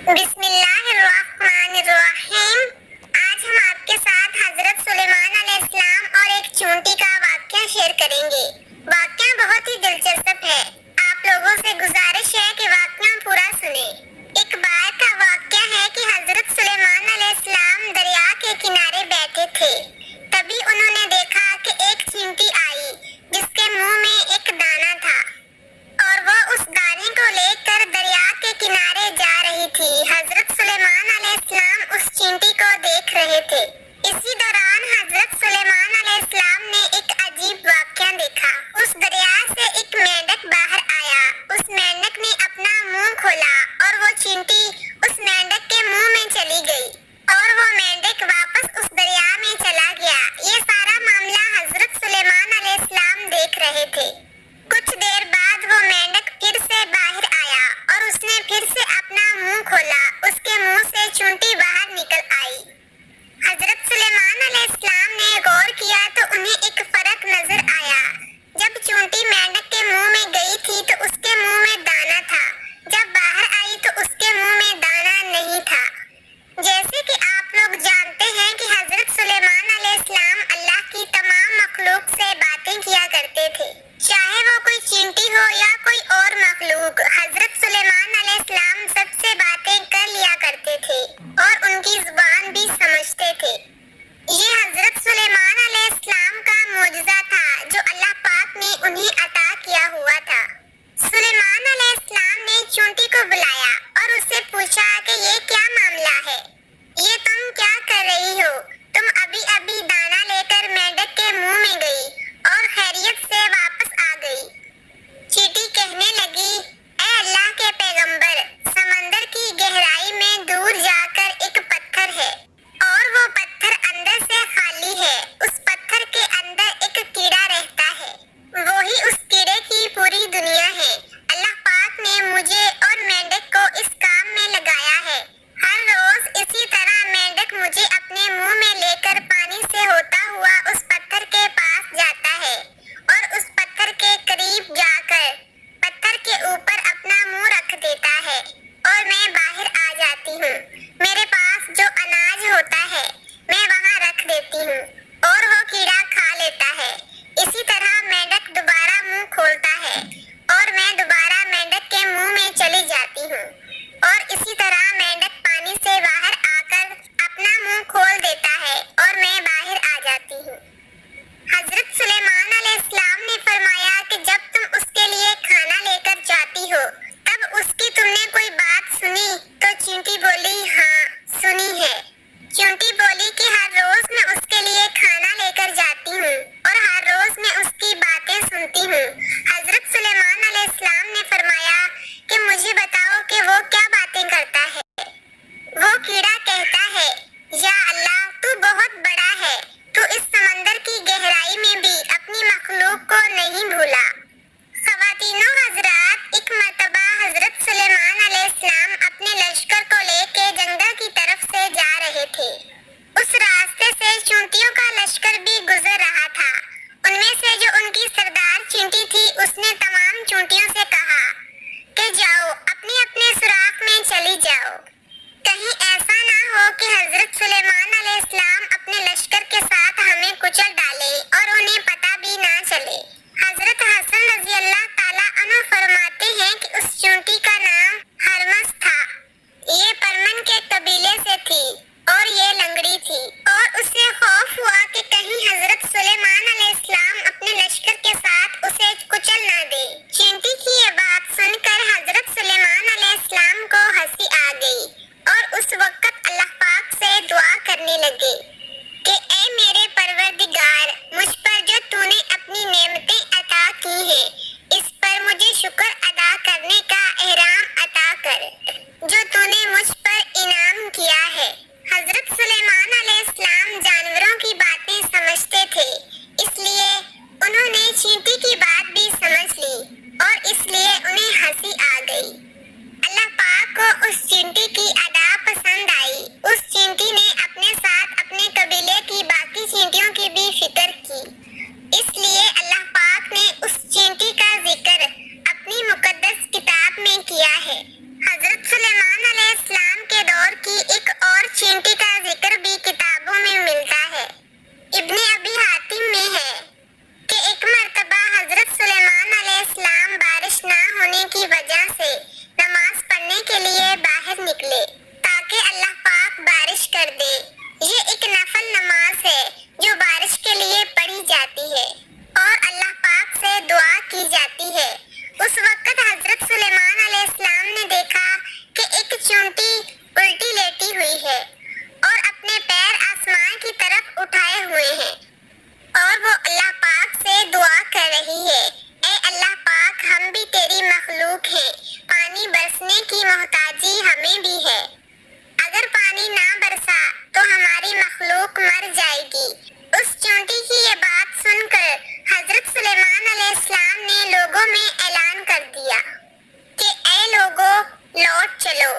بسم اللہ الرحمن الرحیم۔ آج ہم آپ کے ساتھ حضرت سلیمان علیہ السلام اور ایک چونٹی کا واقعہ شیئر کریں گے۔ واقعہ بہت ہی دلچسپ ہے۔ آپ لوگوں سے گزارش ہے کہ واقعہ پورا سنیں۔ ایک بار کا واقعہ ہے کہ حضرت سلیمان علیہ السلام دریا کے کنارے بیٹھے تھے۔ تبھی انہوں نے دیکھا کہ ایک چینٹی آئی جس کے منہ میں ایک دانہ تھا اور وہ اس دانے کو لے کر دریا کے کنارے جا رہی تھی۔ حضرت سلیمان علیہ السلام اس چینٹی کو دیکھ رہے تھے۔ اسی دوران حضرت سلیمان علیہ السلام نے ایک عجیب واقعہ دیکھا۔ اس دریا سے ایک مینڈک باہر آیا۔ اس مینڈک نے اپنا منہ کھولا اور وہ چینٹی اس مینڈک کے منہ میں چلی گئی اور وہ مینڈک واپس اس دریا میں چلا گیا۔ یہ سارا معاملہ حضرت سلیمان علیہ السلام دیکھ رہے تھے۔ کچھ دیر بعد وہ مینڈک پھر سے باہر آیا اور اس نے پھر سے اپنا منہ کھولا۔ اس کے منہ سے چونٹی باہر نکل آئی۔ حضرت سلیمان علیہ السلام نے غور کیا تو انہیں ایک فرق نظر آیا۔ جب چونٹی مینڈک کے منہ میں گئی تھی تو اس کے منہ میں دانہ تھا، جب باہر آئی تو اس کے منہ میں دانہ نہیں تھا۔ جیسے کہ آپ لوگ جانتے ہیں کہ حضرت سلیمان علیہ السلام اللہ کی تمام مخلوق سے باتیں کیا کرتے تھے، چاہے وہ کوئی چینٹی ہو یا کوئی اور مخلوق۔ حضرت سلیمان علیہ السلام سب سے باتیں کر لیا کرتے تھے اور ان کی زبان بھی سمجھتے تھے۔ یہ حضرت سلیمان علیہ السلام کا معجزہ تھا جو اللہ پاک نے انہیں عطا کیا ہوا تھا۔ سلیمان علیہ السلام نے چونٹی کو بلایا اور اس سے پوچھا کہ یہ کیا معاملہ ہے؟ یہ تم کیا کر رہی ہو؟ تم ابھی ابھی دانہ لے کر مینڈک کے منہ میں گئی اور خیریت سے واپس آ گئی۔ چیٹی کہنے لگی، اے اللہ کے پیغمبر، سمندر کی گہرائی میں دور جا کر ایک پتھر ہے اور وہ پتھر اندر سے خالی ہے۔ اس پتھر کے اندر ایک کیڑا رہتا ہے، وہی اس کیڑے کی پوری دنیا ہے۔ اللہ پاک نے مجھے اور مینڈک کو اس کام میں لگایا ہے۔ ہر روز اس نکلے تاکہ اللہ پاک بارش کر دے۔ یہ ایک نفل نماز ہے جو بارش کے لیے پڑھی جاتی ہے اور اللہ پاک سے دعا کی جاتی ہے۔ اس وقت حضرت سلیمان علیہ السلام نے دیکھا کہ ایک چونٹی الٹی لیٹی ہوئی ہے اور اپنے پیر آسمان کی طرف اٹھائے ہوئے ہیں اور وہ اللہ پاک سے دعا کر رہی ہے، اے اللہ پاک، ہم بھی تیری مخلوق ہیں، پانی برسنے کی محتاجی ہمیں بھی ہے، اگر پانی نہ برسا تو ہماری مخلوق مر جائے گی۔ اس چونٹی کی یہ بات سن کر حضرت سلیمان علیہ السلام نے لوگوں میں اعلان کر دیا کہ اے لوگوں، لوٹ چلو،